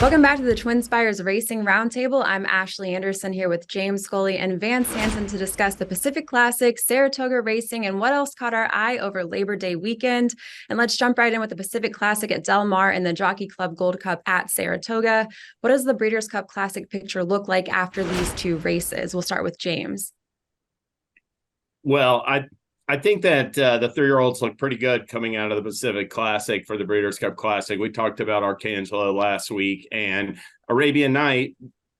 Welcome back to the Twinspires Racing Roundtable. I'm Ashley Anderson here with James Scully and Vance Hansen to discuss the Pacific Classic, Saratoga Racing, and what else caught our eye over Labor Day weekend. And let's jump right in with the Pacific Classic at Del Mar and the Jockey Club Gold Cup at Saratoga. What does the Breeders' Cup Classic picture look like after these two races? We'll start with James. Well, I think that the 3-year-olds look pretty good coming out of the Pacific Classic for the Breeders' Cup Classic. We talked about Arcangelo last week, and Arabian Night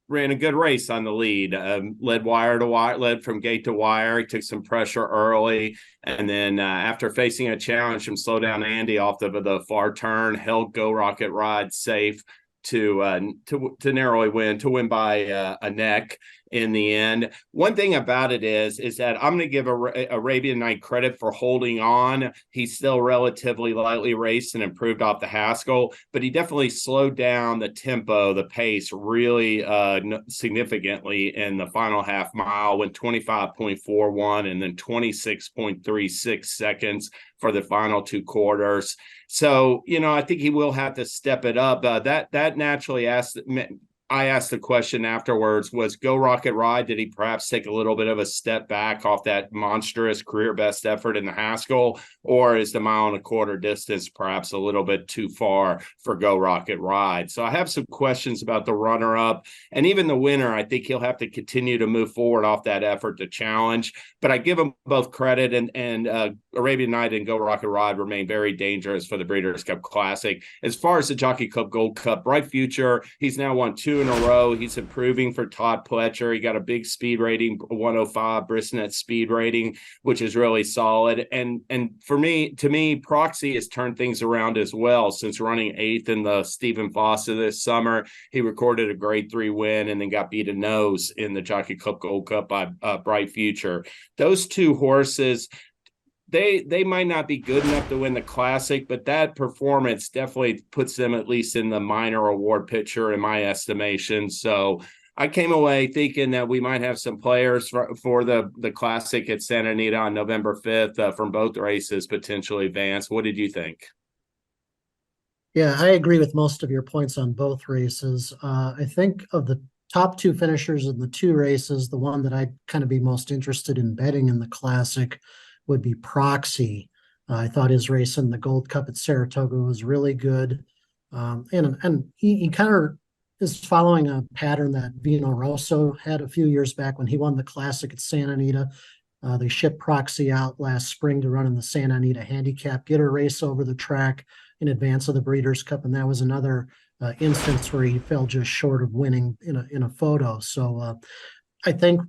ran a good race on the lead. Led wire to wire, led from gate to wire. He took some pressure early, and then after facing a challenge from Slow Down Andy off the far turn, held Go Rocket Ride safe to narrowly win, to win by a neck in the end. One thing about it is that I'm going to give Arabian Night credit for holding on. He's still relatively lightly raced and improved off the Haskell, but he definitely slowed down the tempo, the pace really significantly in the final half mile, went 25.41 and then 26.36 seconds for the final two quarters. So, I think he will have to step it up. That naturally I asked the question afterwards, was Go Rocket Ride, did he perhaps take a little bit of a step back off that monstrous career best effort in the Haskell, or is the 1.25 mile distance perhaps a little bit too far for Go Rocket Ride? So I have some questions about the runner-up, and even the winner. I think he'll have to continue to move forward off that effort to challenge, but I give them both credit, and Arabian Night and Go Rocket Ride remain very dangerous for the Breeders' Cup Classic. As far as the Jockey Club Gold Cup, bright future. He's now won 2 in a row. He's improving for Todd Pletcher. He got a big speed rating, 105 Brisnet speed rating, which is really solid. And to me, Proxy has turned things around as well. Since running 8th in the Stephen Foster this summer, he recorded a grade 3 win and then got beat a nose in the Jockey Club Gold Cup by Bright Future. Those two horses, they might not be good enough to win the Classic, but that performance definitely puts them at least in the minor award picture in my estimation. So I came away thinking that we might have some players for the Classic at Santa Anita on November 5th from both races, potentially. Vance, what did you think? Yeah, I agree with most of your points on both races. I think of the top two finishers in the two races, the one that I'd kind of be most interested in betting in the Classic would be Proxy. I thought his race in the Gold Cup at Saratoga was really good. And he kind of is following a pattern that Vino Rosso had a few years back when he won the Classic at Santa Anita. They shipped Proxy out last spring to run in the Santa Anita Handicap, get a race over the track in advance of the Breeders' Cup, and that was another instance where he fell just short of winning in a photo. So I think,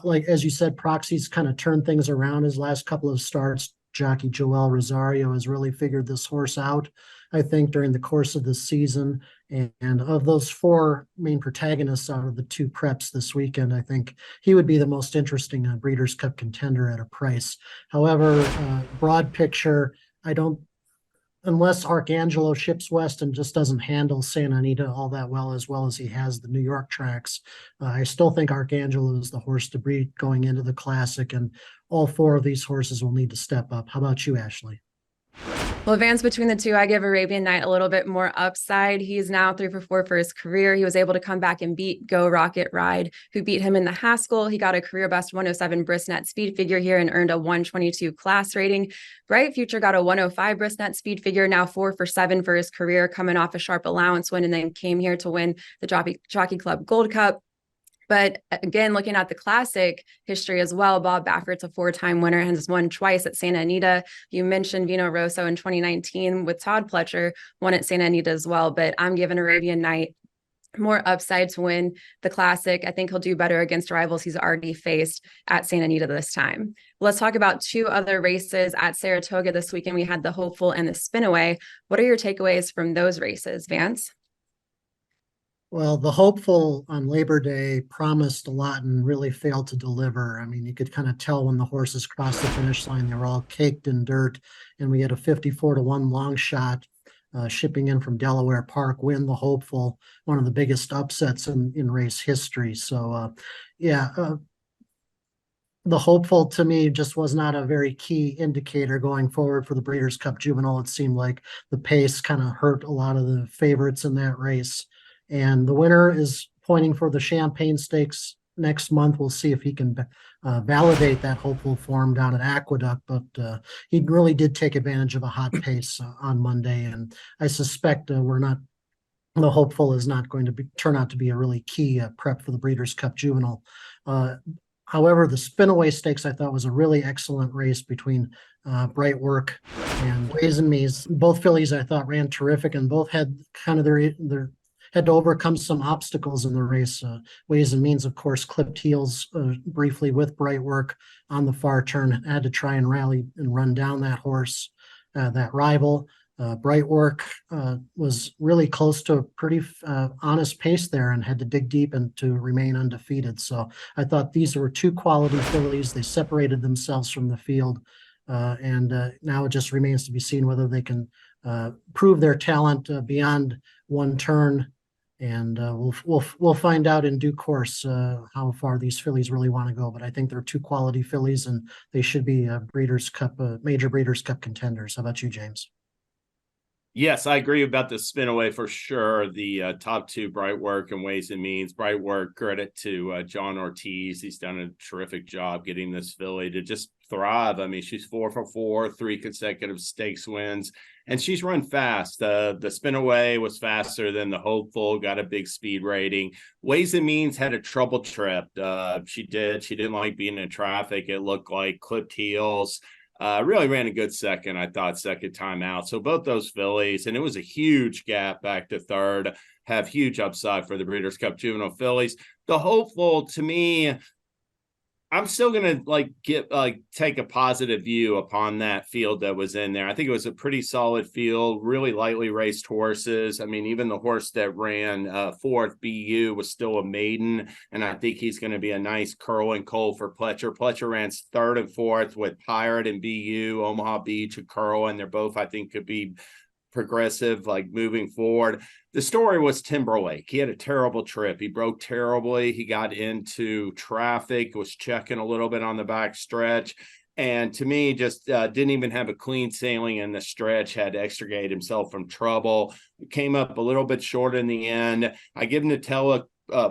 like as you said, Proxy's kind of turned things around his last couple of starts. Jockey Joel Rosario has really figured this horse out, I think, during the course of the season. And of those 4 main protagonists out of the 2 preps this weekend, I think he would be the most interesting Breeders' Cup contender at a price. However, broad picture, I don't, unless Arcangelo ships west and just doesn't handle Santa Anita all that well as he has the New York tracks, I still think Arcangelo is the horse to beat going into the Classic, and all 4 of these horses will need to step up. How about you, Ashley? Well, Vance, between the two, I give Arabian Night a little bit more upside. He's now 3 for 4 for his career. He was able to come back and beat Go Rocket Ride, who beat him in the Haskell. He got a career best 107 Brisnet speed figure here and earned a 122 class rating. Bright Future got a 105 Brisnet speed figure, now 4 for 7 for his career, coming off a sharp allowance win, and then came here to win the Jockey Club Gold Cup. But again, looking at the Classic history as well, Bob Baffert's a 4-time winner and has won twice at Santa Anita. You mentioned Vino Rosso in 2019 with Todd Pletcher, won at Santa Anita as well. But I'm giving Arabian Night more upside to win the Classic. I think he'll do better against rivals he's already faced at Santa Anita this time. Let's talk about 2 other races at Saratoga this weekend. We had the Hopeful and the Spinaway. What are your takeaways from those races, Vance? Well, the Hopeful on Labor Day promised a lot and really failed to deliver. I mean, you could kind of tell when the horses crossed the finish line, they were all caked in dirt, and we had a 54-1 long shot shipping in from Delaware Park win the Hopeful, one of the biggest upsets in race history. So, the Hopeful to me just was not a very key indicator going forward for the Breeders' Cup Juvenile. It seemed like the pace kind of hurt a lot of the favorites in that race. And the winner is pointing for the Champagne Stakes next month. We'll see if he can validate that hopeful form down at Aqueduct, but he really did take advantage of a hot pace on Monday, and I suspect the hopeful is not going to turn out to be a really key prep for the Breeders' Cup Juvenile. However, the Spinaway Stakes I thought was a really excellent race between Bright Work and Ways and Means. Both fillies I thought ran terrific, and both had kind of their had to overcome some obstacles in the race. Ways and Means, of course, clipped heels briefly with Bright Work on the far turn, had to try and rally and run down that horse, that rival. Bright Work was really close to a pretty honest pace there and had to dig deep and to remain undefeated. So I thought these were two quality fillies. They separated themselves from the field, and now it just remains to be seen whether they can prove their talent beyond one turn. And we'll find out in due course how far these fillies really want to go. But I think they're two quality fillies, and they should be Breeders' Cup, major Breeders' Cup contenders. How about you, James? Yes, I agree about the Spinaway for sure. The top two, Bright Work and Ways and Means. Bright Work, credit to John Ortiz. He's done a terrific job getting this filly to just thrive. I mean, she's 4 for 4, 3 consecutive stakes wins, and she's run fast. The Spinaway was faster than the Hopeful, got a big speed rating. Ways and Means had a trouble trip. She didn't like being in traffic. It looked like clipped heels. Really ran a good second, I thought, second time out. So both those fillies, and it was a huge gap back to third, have huge upside for the Breeders' Cup Juvenile fillies. The Hopeful, to me, I'm still gonna take a positive view upon that field that was in there. I think it was a pretty solid field, really lightly raced horses. I mean, even the horse that ran fourth, BU, was still a maiden, and I think he's going to be a nice curl and coal for Pletcher. Pletcher ran third and fourth with Pirate and BU, Omaha Beach and Curl, and they're both, I think, could be progressive, like moving forward. The story was Timberlake. He had a terrible trip. He broke terribly. He got into traffic, was checking a little bit on the back stretch, and to me, just didn't even have a clean sailing in the stretch, had to extricate himself from trouble. Came up a little bit short in the end. I give him the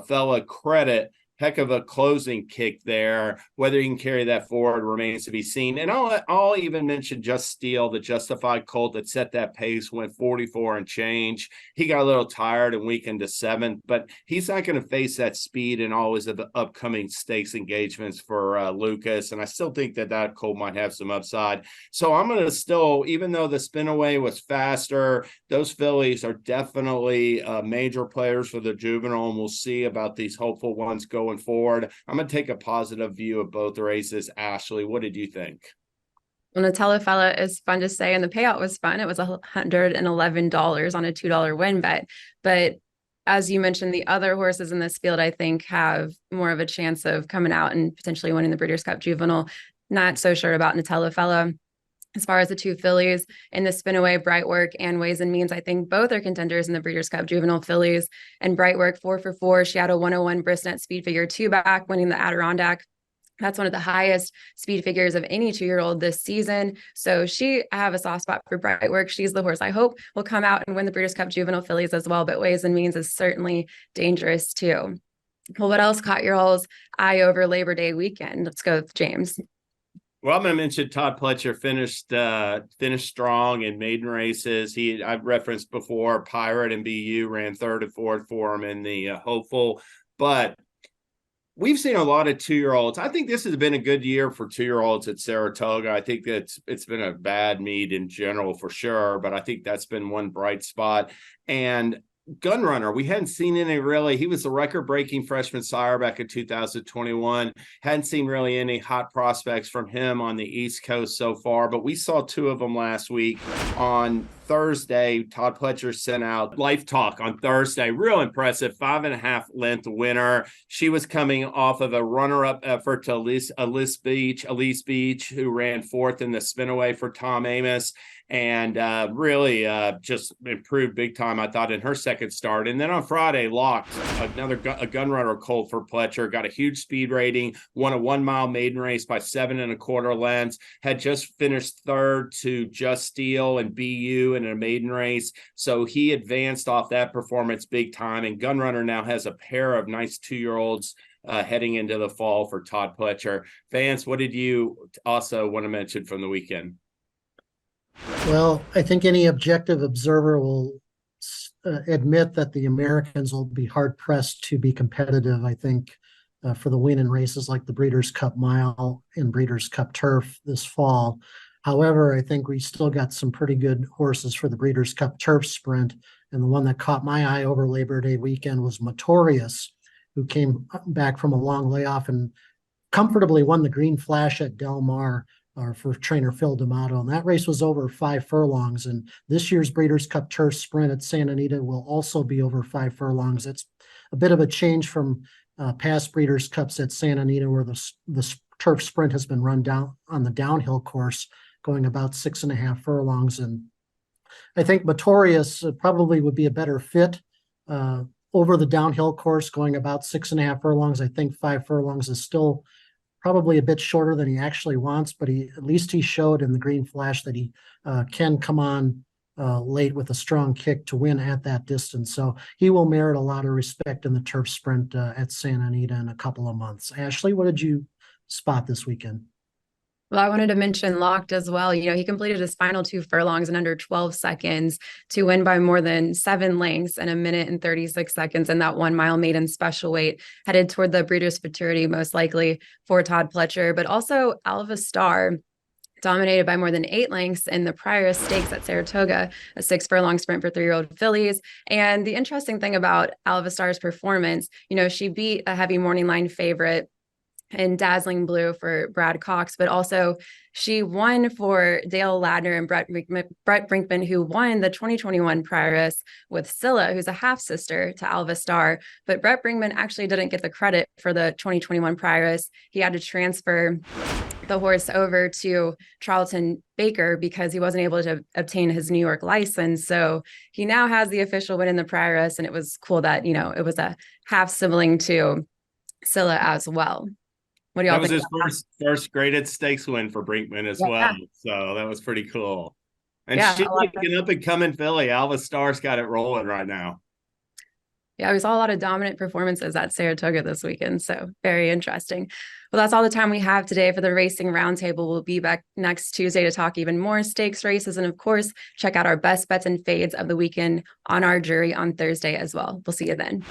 fella credit. Heck of a closing kick there. Whether he can carry that forward remains to be seen. And I'll even mention Just Steel, the Justified colt that set that pace, went 44 and change. He got a little tired and weakened to 7th, but he's not going to face that speed in all his upcoming stakes engagements for Lucas. And I still think that colt might have some upside. So I'm going to still, even though the Spinaway was faster, those fillies are definitely major players for the juvenile, and we'll see about these hopeful ones going forward. I'm going to take a positive view of both races. Ashley, what did you think? Well, Nutella is fun to say, and the payout was fun. It was $111 on a $2 win bet. But as you mentioned, the other horses in this field, I think, have more of a chance of coming out and potentially winning the Breeders' Cup Juvenile. Not so sure about Nutella. As far as the two fillies in the Spinaway, Bright Work and Ways and Means, I think both are contenders in the Breeders' Cup Juvenile fillies. And Bright Work, 4 for 4. She had a 101 Brisnet speed figure 2 back, winning the Adirondack. That's one of the highest speed figures of any 2-year-old this season. So I have a soft spot for Bright Work. She's the horse I hope will come out and win the Breeders' Cup Juvenile fillies as well. But Ways and Means is certainly dangerous too. Well, what else caught your all's eye over Labor Day weekend? Let's go with James. Well, I'm going to mention Todd Pletcher finished strong in maiden races. I've referenced before, Pirate and BU ran 3rd and 4th for him in the Hopeful. But we've seen a lot of 2-year-olds. I think this has been a good year for 2-year-olds at Saratoga. I think that it's been a bad meet in general for sure, but I think that's been one bright spot. And Gunrunner, we hadn't seen any really. He was the record-breaking freshman sire back in 2021. Hadn't seen really any hot prospects from him on the East Coast so far, but we saw 2 of them last week. On Thursday, Todd Pletcher sent out Life Talk on Thursday. Real impressive, 5.5 length winner. She was coming off of a runner-up effort to Elise Beach, who ran 4th in the Spinaway for Tom Amos. and really just improved big time, I thought, in her second start. And then on Friday, Locked, a gun runner colt for Pletcher, got a huge speed rating, won a 1 mile maiden race by 7 1/4 lengths, had just finished third to Just Steel and BU in a maiden race. So he advanced off that performance big time. And Gun Runner now has a pair of nice 2-year-olds heading into the fall for Todd Pletcher. Vance, what did you also want to mention from the weekend? Well, I think any objective observer will admit that the Americans will be hard pressed to be competitive. I think for the win in races like the Breeders' Cup Mile and Breeders' Cup Turf this fall. However, I think we still got some pretty good horses for the Breeders' Cup Turf Sprint. And the one that caught my eye over Labor Day weekend was Motorius, who came back from a long layoff and comfortably won the Green Flash at Del Mar for trainer Phil D'Amato. And that race was over 5 furlongs. And this year's Breeders' Cup Turf Sprint at Santa Anita will also be over 5 furlongs. It's a bit of a change from past Breeders' Cups at Santa Anita, where the Turf Sprint has been run down on the downhill course, going about 6.5 furlongs. And I think Motorius probably would be a better fit over the downhill course, going about 6.5 furlongs. I think 5 furlongs is still probably a bit shorter than he actually wants, but at least he showed in the Green Flash that he can come on late with a strong kick to win at that distance. So he will merit a lot of respect in the Turf Sprint at Santa Anita in a couple of months. Ashley, what did you spot this weekend? Well, I wanted to mention Locked as well. He completed his final 2 furlongs in under 12 seconds to win by more than 7 lengths in 1 minute and 36 seconds in that 1 mile maiden special weight, headed toward the Breeders' Futurity, most likely for Todd Pletcher. But also Alva Star dominated by more than 8 lengths in the Prioress Stakes at Saratoga, a 6 furlong sprint for 3-year-old fillies. And the interesting thing about Alva Star's performance, she beat a heavy morning line favorite in Dazzling Blue for Brad Cox, but also she won for Dale Ladner and Brett Brinkman, who won the 2021 Prioress with Scylla, who's a half sister to Alva Star. But Brett Brinkman actually didn't get the credit for the 2021 Prioress. He had to transfer the horse over to Charlton Baker because he wasn't able to obtain his New York license. So he now has the official win in the Prioress, and it was cool that, it was a half sibling to Scylla as well. What do y'all think? That was his first graded stakes win for Brinkman as well. So that was pretty cool. And she's like an up and coming filly. Alva Star's got it rolling right now. Yeah, we saw a lot of dominant performances at Saratoga this weekend. So very interesting. Well, that's all the time we have today for the Racing Roundtable. We'll be back next Tuesday to talk even more stakes races. And of course, check out our best bets and fades of the weekend on our jury on Thursday as well. We'll see you then.